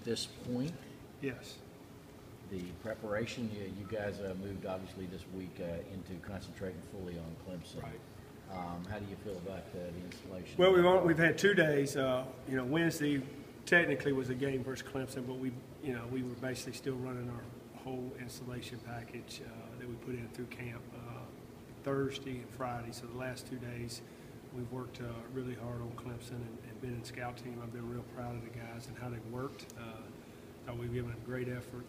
this point. Yes. The preparation, you guys moved obviously this week into concentrating fully on Clemson. Right. How do you feel about the installation? Well, we've had 2 days. Wednesday technically was a game versus Clemson, but we were basically still running our whole installation package that we put in through camp Thursday and Friday. So the last 2 days, we've worked really hard on Clemson and been in scout team. I've been real proud of the guys and how they've worked. Thought we've given a great effort.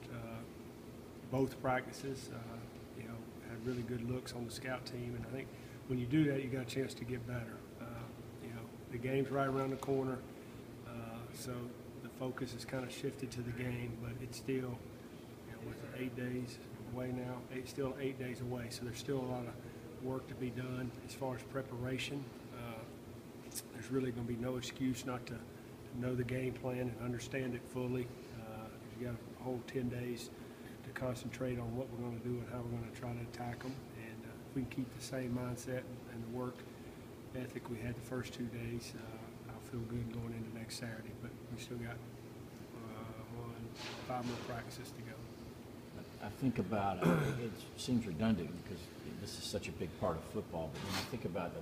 Both practices, had really good looks on the scout team, and I think when you do that, you got a chance to get better. The game's right around the corner, so the focus has kind of shifted to the game, but it's still, what's it, 8 days away now? Still 8 days away, so there's still a lot of work to be done as far as preparation. There's really going to be no excuse not to know the game plan and understand it fully. You got a whole 10 days to concentrate on what we're going to do and how we're going to try to attack them. And if we can keep the same mindset and the work ethic we had the first 2 days, I'll feel good going into next Saturday. But we still got 5 more practices to go. I think about it seems redundant because this is such a big part of football, but when I think about the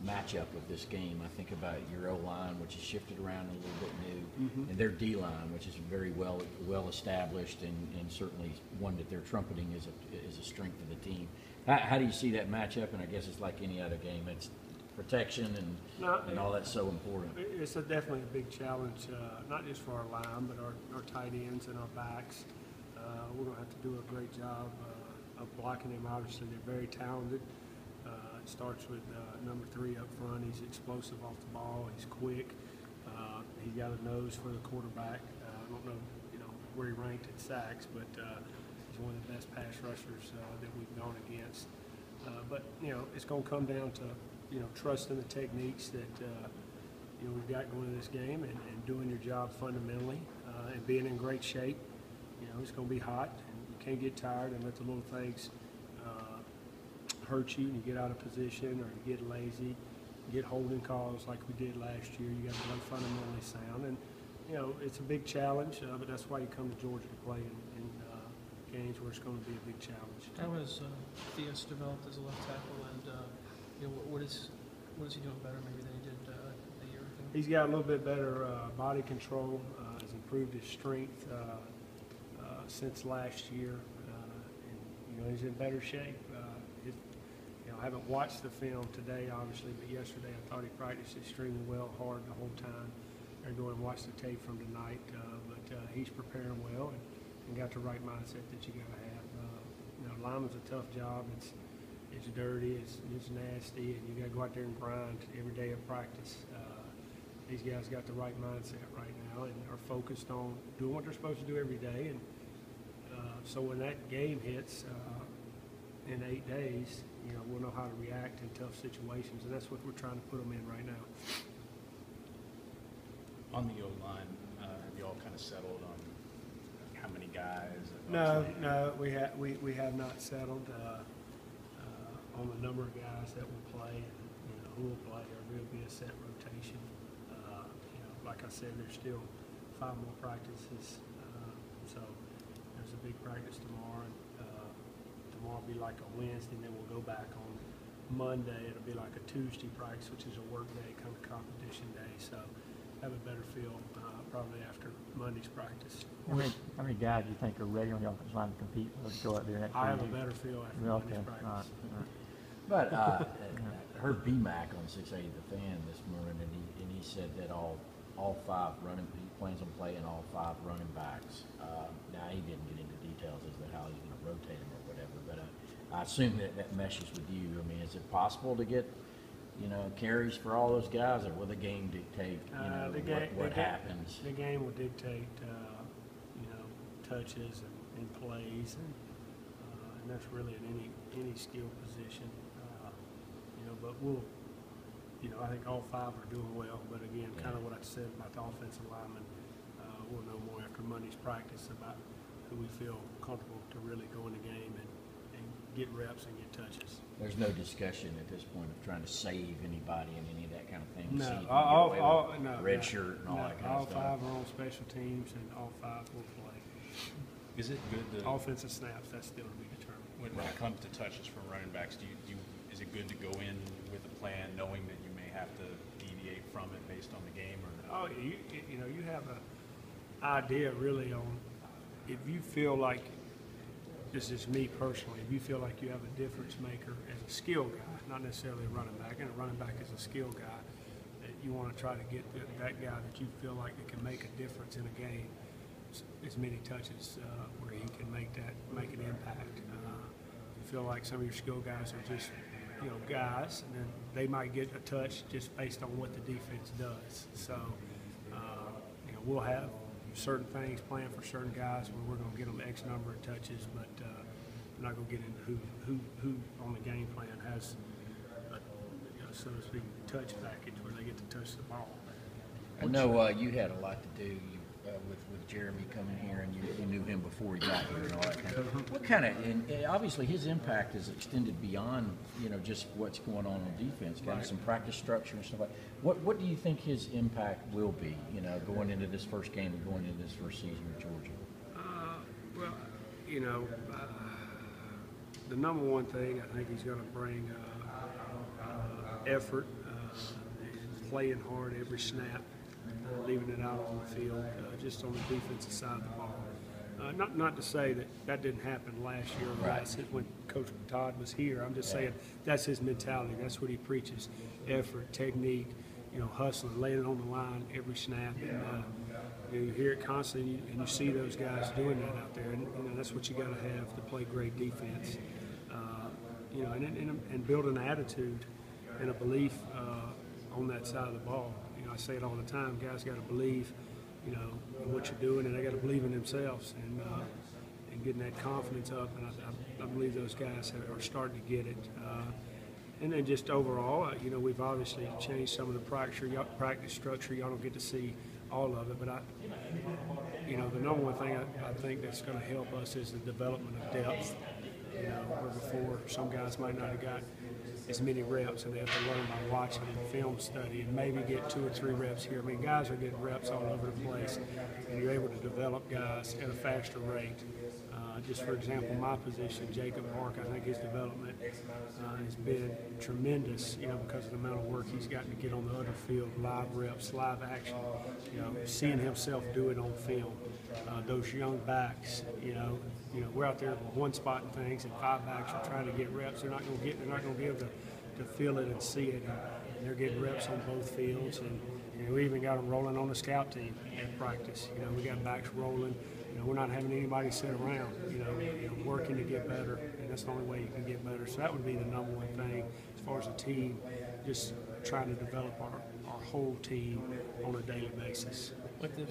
matchup with this game, I think about your O-line, which has shifted around a little bit new, and their D-line, which is very well established and certainly one that they're trumpeting is a strength of the team. How do you see that matchup? And I guess it's like any other game. It's protection and all that's so important. It's definitely a big challenge, not just for our line, but our tight ends and our backs. We're going to have to do a great job of blocking them. Obviously, they're very talented. It starts with number 3 up front. He's explosive off the ball. He's quick. He's got a nose for the quarterback. I don't know, where he ranked at sacks, but he's one of the best pass rushers that we've gone against. But it's going to come down to trusting the techniques that we've got going in this game and doing your job fundamentally and being in great shape. It's going to be hot, and you can't get tired and let the little things hurt you, and you get out of position or you get lazy, get holding calls like we did last year. You got to play fundamentally sound, and it's a big challenge, but that's why you come to Georgia to play in games where it's going to be a big challenge. How has Theus developed as a left tackle, and what is he doing better maybe than he did a year ago? He's got a little bit better body control, has improved his strength since last year, and he's in better shape. I haven't watched the film today, obviously, but yesterday I thought he practiced extremely well, hard the whole time. They're going to watch the tape from tonight, but he's preparing well and got the right mindset that you got to have. Lineman's a tough job. It's dirty, it's nasty, and you got to go out there and grind every day of practice. These guys got the right mindset right now and are focused on doing what they're supposed to do every day. And so when that game hits in 8 days, we'll know how to react in tough situations, and that's what we're trying to put them in right now. On the O-line, have you all kind of settled on how many guys? No, we have not settled on the number of guys that will play and who will play. There will be a set rotation. Like I said, there's still 5 more practices, so there's a big practice tomorrow. Tomorrow will be like a Wednesday, and then we'll go back on Monday. It'll be like a Tuesday practice, which is a work day, kind of competition day. So have a better feel probably after Monday's practice. How many guys do you think are ready on the offensive line to compete? Let's go out there next week. I have a better feel after Monday's practice. All right. But I heard BMAC on 680 The Fan this morning, and he said that all 5 running, he plans on playing all 5 running backs. Now he didn't get into details as to how he's going to rotate them or whatever, but I assume that meshes with you. I mean, is it possible to get carries for all those guys, or will the game dictate what happens? The game will dictate touches and plays, and that's really in any skill position. But we'll. I think all 5 are doing well, but again, kind of what I said about the offensive linemen, we'll know more after Monday's practice about who we feel comfortable to really go in the game and get reps and get touches. There's no discussion at this point of trying to save anybody and any of that kind of thing. No, See if you can get all, away all, with no. red no, shirt and all no, that kind all of stuff. five are on special teams, and all five will play. Is it good to, Offensive snaps, that's still to be determined. when it comes to touches from running backs, is it good to go in with a plan knowing that you may have to deviate from it based on the game or? Oh, you know, you have an idea really on, if you feel like, this is me personally, if you feel like you have a difference maker as a skill guy, not necessarily a running back, and a running back is a skill guy, that you want to try to get that guy that you feel like that can make a difference in a game, as many touches where he can make an impact. You feel like some of your skill guys are just, you know, guys, and then they might get a touch just based on what the defense does. So, you know, we'll have certain things planned for certain guys where we're going to get them X number of touches, but we're not going to get into who on the game plan has a, you know, so to speak, touch package where they get to touch the ball. I know you had a lot to do with Jeremy coming here, and you knew him before he got here and all that kind of. What kind of? And obviously, his impact is extended beyond, you know, just what's going on defense. Kind of some practice structure and stuff like. What do you think his impact will be? You know, going into this first game and going into this first season with Georgia. Well, you know, the number one thing I think he's going to bring effort, playing hard every snap, leaving it out on the field, just on the defensive side of the ball. Not to say that didn't happen last year or last when Coach Todd was here. I'm just saying that's his mentality. That's what he preaches: effort, technique, you know, hustling, laying it on the line every snap. And, you hear it constantly, and you see those guys doing that out there. And you know, that's what you got to have to play great defense. You know, and build an attitude and a belief on that side of the ball. You know, I say it all the time. Guys got to believe, you know, in what you're doing, and they got to believe in themselves and getting that confidence up. And I believe those guys are starting to get it. And then just overall, you know, we've obviously changed some of the practice structure. Y'all don't get to see all of it, but you know, the number one thing I think that's going to help us is the development of depth. You know, where before some guys might not have got as many reps, and they have to learn by watching and film study, and maybe get 2 or 3 reps here. I mean, guys are getting reps all over the place, and you're able to develop guys at a faster rate. Just for example, my position, Jacob Mark, I think his development has been tremendous, you know, because of the amount of work he's gotten to get on the other field, live reps, live action, you know, seeing himself do it on film. Those young backs, you know, we're out there one spotting things, and 5 backs are trying to get reps. They're not going to be able to feel it and see it. And they're getting reps on both fields, and you know, we even got them rolling on the scout team at practice. You know, we got backs rolling. You know, we're not having anybody sit around. You know, working to get better, and that's the only way you can get better. So that would be the number one thing as far as a team, just trying to develop our whole team on a daily basis. With the